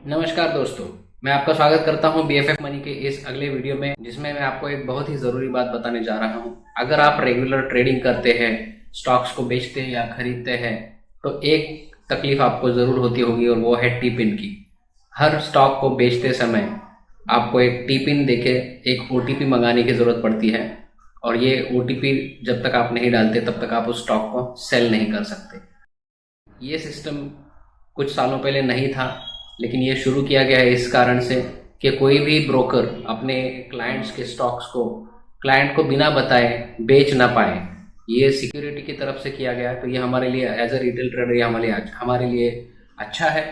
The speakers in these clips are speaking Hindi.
नमस्कार दोस्तों, मैं आपका स्वागत करता हूं बीएफएफ मनी के इस अगले वीडियो में, जिसमें मैं आपको एक बहुत ही ज़रूरी बात बताने जा रहा हूं। अगर आप रेगुलर ट्रेडिंग करते हैं, स्टॉक्स को बेचते हैं या खरीदते हैं, तो एक तकलीफ आपको ज़रूर होती होगी और वो है टी पिन की। हर स्टॉक को बेचते समय आपको एक टी पिन देके एक ओटीपी मंगाने की ज़रूरत पड़ती है, और ये ओटीपी जब तक आप नहीं डालते तब तक आप उस स्टॉक को सेल नहीं कर सकते। ये सिस्टम कुछ सालों पहले नहीं था, लेकिन ये शुरू किया गया है इस कारण से कि कोई भी ब्रोकर अपने क्लाइंट्स के स्टॉक्स को क्लाइंट को बिना बताए बेच ना पाए। ये सिक्योरिटी की तरफ से किया गया है, तो ये हमारे लिए एज अ रिटेल ट्रेडर ये हमारे लिए अच्छा है।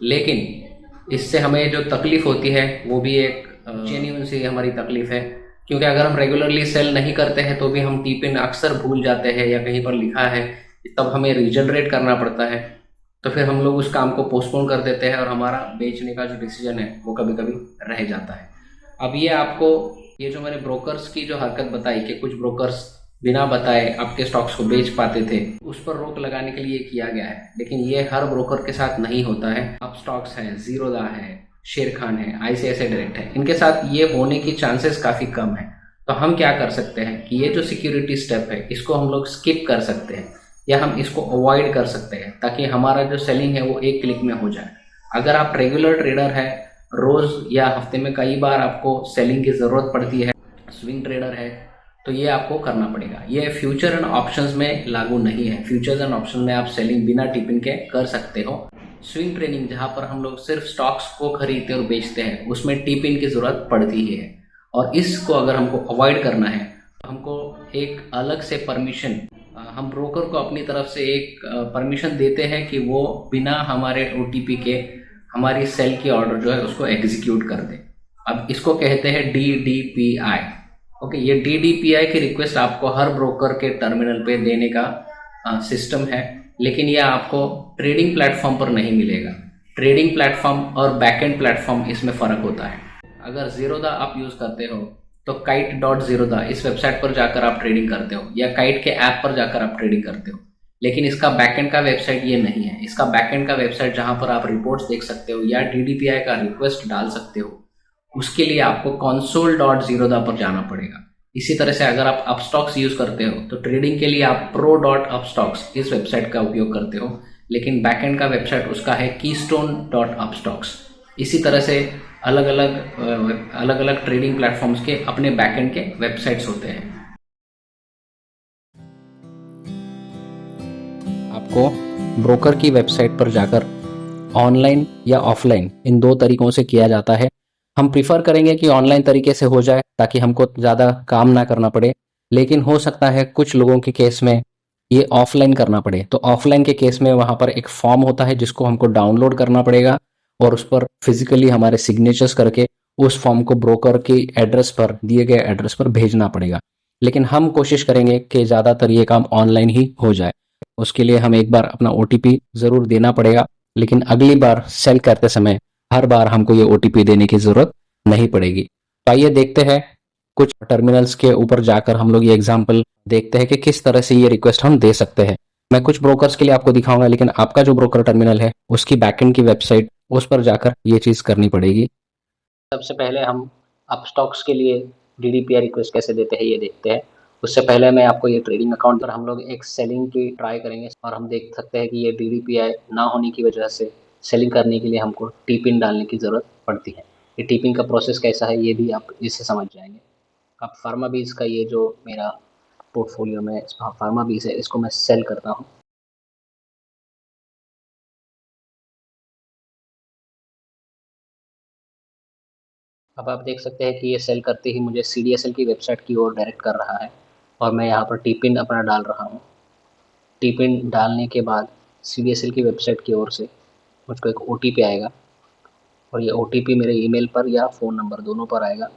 लेकिन इससे हमें जो तकलीफ होती है वो भी एक जेन्युइन सी हमारी तकलीफ है, क्योंकि अगर हम रेगुलरली सेल नहीं करते हैं तो भी हम टी पिन अक्सर भूल जाते हैं या कहीं पर लिखा है, तब हमें रीजनरेट करना पड़ता है। तो फिर हम लोग उस काम को पोस्टपोन कर देते हैं और हमारा बेचने का जो डिसीजन है वो कभी कभी रह जाता है। अब ये जो मैंने ब्रोकर्स की जो हरकत बताई कि कुछ ब्रोकर्स बिना बताए आपके स्टॉक्स को बेच पाते थे, उस पर रोक लगाने के लिए किया गया है। लेकिन ये हर ब्रोकर के साथ नहीं होता है। अब स्टॉक्स है, जीरोदा है, शेर खान है, आईसीआईसीआई डायरेक्ट है, इनके साथ ये होने की चांसेस काफ़ी कम है। तो हम क्या कर सकते हैं कि ये जो सिक्योरिटी स्टेप है इसको हम लोग स्किप कर सकते हैं या हम इसको अवॉइड कर सकते हैं, ताकि हमारा जो सेलिंग है वो एक क्लिक में हो जाए। अगर आप रेगुलर ट्रेडर है, रोज या हफ्ते में कई बार आपको सेलिंग की ज़रूरत पड़ती है, स्विंग ट्रेडर है, तो ये आपको करना पड़ेगा। ये फ्यूचर एंड ऑप्शंस में लागू नहीं है। फ्यूचर्स एंड ऑप्शन में आप सेलिंग बिना टिपिन के कर सकते हो। स्विंग ट्रेडिंग जहाँ पर हम लोग सिर्फ स्टॉक्स को खरीदते और बेचते हैं, उसमें टिपिन की ज़रूरत पड़ती ही है। और इसको अगर हमको अवॉइड करना है तो हमको एक अलग से परमिशन, हम ब्रोकर को अपनी तरफ से एक परमिशन देते हैं कि वो बिना हमारे ओटीपी के हमारी सेल की ऑर्डर जो है उसको एग्जीक्यूट कर दे। अब इसको कहते हैं डीडीपीआई। ओके, ये डीडीपीआई की रिक्वेस्ट आपको हर ब्रोकर के टर्मिनल पे देने का सिस्टम है, लेकिन यह आपको ट्रेडिंग प्लेटफॉर्म पर नहीं मिलेगा। ट्रेडिंग प्लेटफॉर्म और बैकएंड प्लेटफॉर्म इसमें फ़र्क होता है। अगर जीरोदा आप यूज़ करते हो तो kite.zerodha इस वेबसाइट पर जाकर आप ट्रेडिंग करते हो, या काइट के ऐप पर जाकर आप ट्रेडिंग करते हो। लेकिन इसका बैकएंड का वेबसाइट ये नहीं है। इसका बैकएंड का वेबसाइट जहां पर आप रिपोर्ट्स देख सकते हो या डीडीपीआई का रिक्वेस्ट डाल सकते हो, उसके लिए आपको console.zerodha पर जाना पड़ेगा। इसी तरह से अगर आप अपस्टॉक्स यूज करते हो तो ट्रेडिंग के लिए आप pro.upstocks इस वेबसाइट का उपयोग करते हो, लेकिन बैकएंड का वेबसाइट उसका है keystone.upstocks। इसी तरह से अलग अलग ट्रेडिंग प्लेटफॉर्म्स के अपने बैकएंड के वेबसाइट्स होते हैं। आपको ब्रोकर की वेबसाइट पर जाकर ऑनलाइन या ऑफलाइन इन दो तरीकों से किया जाता है। हम प्रीफर करेंगे कि ऑनलाइन तरीके से हो जाए ताकि हमको ज़्यादा काम ना करना पड़े, लेकिन हो सकता है कुछ लोगों के केस में ये ऑफलाइन करना पड़े। तो ऑफलाइन के केस में वहाँ पर एक फॉर्म होता है जिसको हमको डाउनलोड करना पड़ेगा और उस पर फिजिकली हमारे सिग्नेचर्स करके उस फॉर्म को ब्रोकर की एड्रेस पर, दिए गए एड्रेस पर भेजना पड़ेगा। लेकिन हम कोशिश करेंगे कि ज़्यादातर ये काम ऑनलाइन ही हो जाए। उसके लिए हम एक बार अपना ओटीपी ज़रूर देना पड़ेगा, लेकिन अगली बार सेल करते समय हर बार हमको ये ओटीपी देने की ज़रूरत नहीं पड़ेगी। तो आइए देखते हैं, कुछ टर्मिनल्स के ऊपर जाकर हम लोग ये एग्जाम्पल देखते हैं कि किस तरह से ये रिक्वेस्ट हम दे सकते हैं। मैं कुछ ब्रोकर्स के लिए आपको दिखाऊंगा, लेकिन आपका जो ब्रोकर टर्मिनल है उसकी बैकएंड की वेबसाइट, उस पर जाकर ये चीज़ करनी पड़ेगी। सबसे पहले हम अपस्टॉक्स के लिए डीडीपीआई रिक्वेस्ट कैसे देते हैं ये देखते हैं। उससे पहले मैं आपको ये ट्रेडिंग अकाउंट पर हम लोग एक सेलिंग की ट्राई करेंगे, और हम देख सकते हैं कि ये डीडीपीआई ना होने की वजह से सेलिंग करने के लिए हमको टी पिन डालने की ज़रूरत पड़ती है। ये टी पिन का प्रोसेस कैसा है ये भी आप इससे समझ जाएंगे। अब फार्मा बीज का ये जो मेरा पोर्टफोलियो में फार्मा बीज है, इसको मैं सेल करता हूँ। अब आप देख सकते हैं कि ये सेल करते ही मुझे सीडीएसएल की वेबसाइट की ओर डायरेक्ट कर रहा है, और मैं यहाँ पर टी पिन अपना डाल रहा हूँ। टी पिन डालने के बाद सीडीएसएल की वेबसाइट की ओर से मुझको एक ओटीपी आएगा, और ये ओटीपी मेरे ईमेल पर या फ़ोन नंबर दोनों पर आएगा।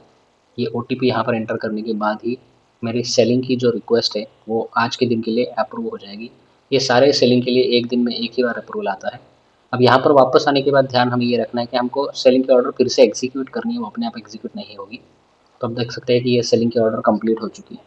ये ओटीपी यहाँ पर एंटर करने के बाद ही मेरी सेलिंग की जो रिक्वेस्ट है वो आज के दिन के लिए अप्रूव हो जाएगी। ये सारे सेलिंग के लिए एक दिन में एक ही बार अप्रूवल आता है। अब यहाँ पर वापस आने के बाद ध्यान हमें ये रखना है कि हमको सेलिंग की ऑर्डर फिर से एग्जीक्यूट करनी है, वो अपने आप एग्जीक्यूट नहीं होगी। तो आप देख सकते हैं कि ये सेलिंग की ऑर्डर कंप्लीट हो चुकी है।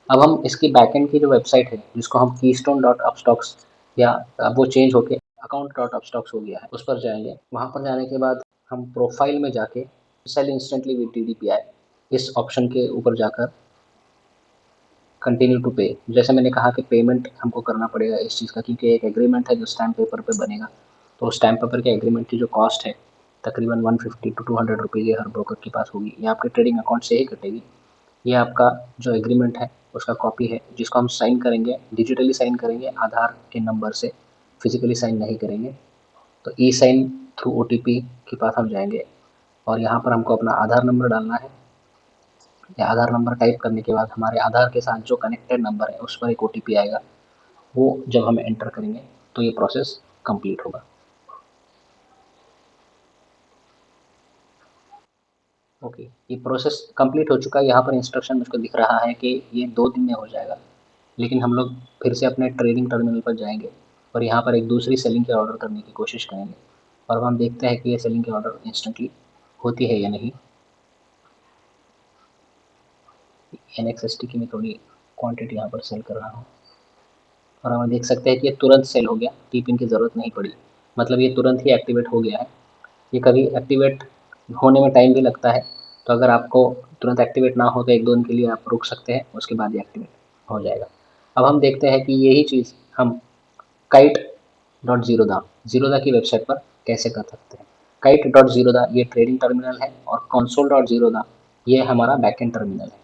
अब हम इसकी बैकएंड की जो वेबसाइट है जिसको हम keystone.upstocks, या अब वो चेंज होके अकाउंट डॉट अपस्टॉक्स हो गया है, उस पर जाएंगे। वहाँ पर जाने के बाद हम प्रोफाइल में जाके सेल इंस्टेंटली विद DDPI इस ऑप्शन के ऊपर जाकर कंटिन्यू टू पे, जैसे मैंने कहा कि पेमेंट हमको करना पड़ेगा इस चीज़ का, क्योंकि एक एग्रीमेंट है जो स्टैम्प पेपर पे बनेगा। तो उस स्टैम्प पेपर के एग्रीमेंट की जो कॉस्ट है तकरीबन 150 to 200 रुपीज़ ये हर ब्रोकर के पास होगी। ये आपके ट्रेडिंग अकाउंट से ही कटेगी। ये आपका जो एग्रीमेंट है उसका कॉपी है, जिसको हम साइन करेंगे, डिजिटली साइन करेंगे आधार के नंबर से, फिजिकली साइन नहीं करेंगे। तो ई साइन थ्रू OTP के पास हम जाएंगे और यहाँ पर हमको अपना आधार नंबर डालना है। या आधार नंबर टाइप करने के बाद हमारे आधार के साथ जो कनेक्टेड नंबर है उस पर एक OTP आएगा। वो जब हम एंटर करेंगे तो ये प्रोसेस कंप्लीट होगा। ओके, ये प्रोसेस कंप्लीट हो चुका है। यहाँ पर इंस्ट्रक्शन मुझको दिख रहा है कि ये 2 दिन में हो जाएगा, लेकिन हम लोग फिर से अपने ट्रेडिंग टर्मिनल पर जाएंगे और यहाँ पर एक दूसरी सेलिंग के ऑर्डर करने की कोशिश करेंगे और हम देखते हैं कि ये सेलिंग के ऑर्डर इंस्टेंटली होती है या नहीं। NXST की मैं थोड़ी क्वांटिटी यहाँ पर सेल कर रहा हूँ और हम देख सकते हैं कि ये तुरंत सेल हो गया, टी-पिन की ज़रूरत नहीं पड़ी, मतलब ये तुरंत ही एक्टिवेट हो गया है। ये कभी एक्टिवेट होने में टाइम भी लगता है, तो अगर आपको तुरंत एक्टिवेट ना हो तो 1-2 दिन के लिए आप रुक सकते हैं, उसके बाद ये एक्टिवेट हो जाएगा। अब हम देखते हैं कि यही चीज़ हम kite.zerodha की वेबसाइट पर कैसे कर सकते हैं। kite.zerodha ये ट्रेडिंग टर्मिनल है और console.zerodha ये हमारा बैकएंड टर्मिनल है।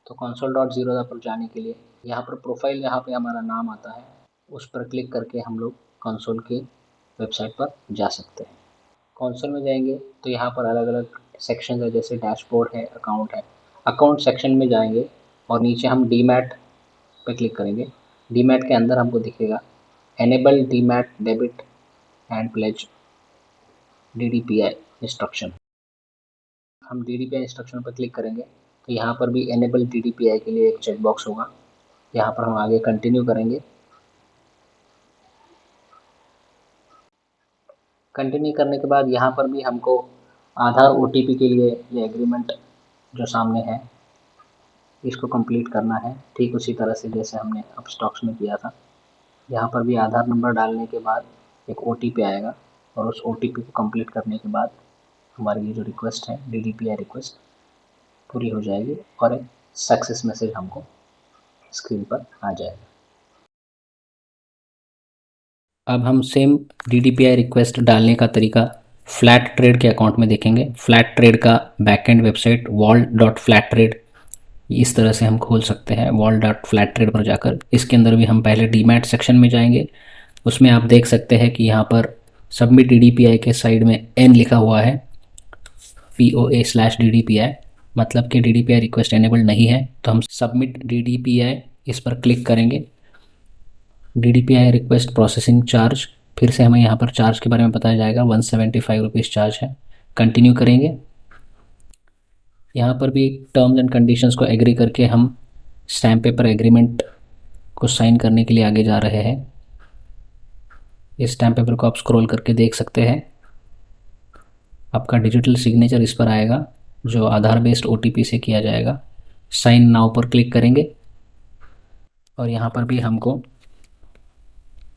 तो console.zerodha पर जाने के लिए यहाँ पर प्रोफाइल, यहाँ पे हमारा नाम आता है, उस पर क्लिक करके हम लोग कंसोल की वेबसाइट पर जा सकते हैं। कंसोल में जाएंगे तो यहाँ पर अलग अलग सेक्शन है, जैसे डैशबोर्ड है, अकाउंट है। अकाउंट सेक्शन में जाएंगे और नीचे हम डीमैट पे क्लिक करेंगे। डीमैट के अंदर हमको दिखेगा enable demat debit and pledge DDPI instruction. हम DDPI इंस्ट्रक्शन पर क्लिक करेंगे तो यहाँ पर भी एनेबल DDPI के लिए एक चेक बॉक्स होगा। यहाँ पर हम आगे कंटिन्यू करेंगे। कंटिन्यू करने के बाद यहाँ पर भी हमको आधार OTP के लिए ये एग्रीमेंट जो सामने है इसको कंप्लीट करना है, ठीक उसी तरह से जैसे हमने अपस्टॉक्स में किया था। यहाँ पर भी आधार नंबर डालने के बाद एक OTP आएगा और उस OTP को कंप्लीट करने के बाद हमारी ये जो रिक्वेस्ट है DDPI रिक्वेस्ट पूरी हो जाएगी और एक सक्सेस मैसेज हमको स्क्रीन पर आ जाएगा। अब हम सेम DDPI रिक्वेस्ट डालने का तरीका फ्लैट ट्रेड के अकाउंट में देखेंगे। फ्लैट ट्रेड का बैकएंड वेबसाइट wall.flattrade इस तरह से हम खोल सकते हैं। wall.flattrade पर जाकर इसके अंदर भी हम पहले डीमैट सेक्शन में जाएंगे। उसमें आप देख सकते हैं कि यहाँ पर सबमिट DDPI के साइड में N लिखा हुआ है, POA/DDPI, मतलब कि DDPI रिक्वेस्ट एनेबल नहीं है। तो हम सबमिट DDPI इस पर क्लिक करेंगे। DDPI रिक्वेस्ट प्रोसेसिंग चार्ज, फिर से हमें यहाँ पर चार्ज के बारे में बताया जाएगा, 175 रुपीज़ चार्ज है। कंटिन्यू करेंगे। यहाँ पर भी टर्म्स एंड कंडीशंस को एग्री करके हम स्टैम्प पेपर एग्रीमेंट को साइन करने के लिए आगे जा रहे हैं। इस स्टैम्प पेपर को आप स्क्रॉल करके देख सकते हैं। आपका डिजिटल सिग्नेचर इस पर आएगा जो आधार बेस्ड OTP से किया जाएगा। साइन नाउ पर क्लिक करेंगे और यहाँ पर भी हमको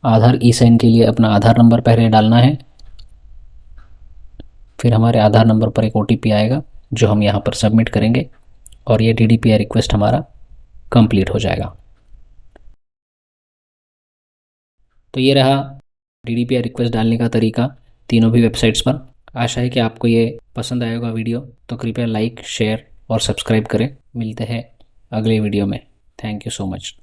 आधार ई-साइन के लिए अपना आधार नंबर पहले डालना है, फिर हमारे आधार नंबर पर एक OTP आएगा जो हम यहाँ पर सबमिट करेंगे और ये DDPI रिक्वेस्ट हमारा कंप्लीट हो जाएगा। तो ये रहा DDPI रिक्वेस्ट डालने का तरीका तीनों भी वेबसाइट्स पर। आशा है कि आपको ये पसंद आएगा वीडियो, तो कृपया लाइक, शेयर और सब्सक्राइब करें। मिलते हैं अगले वीडियो में। Thank you so much.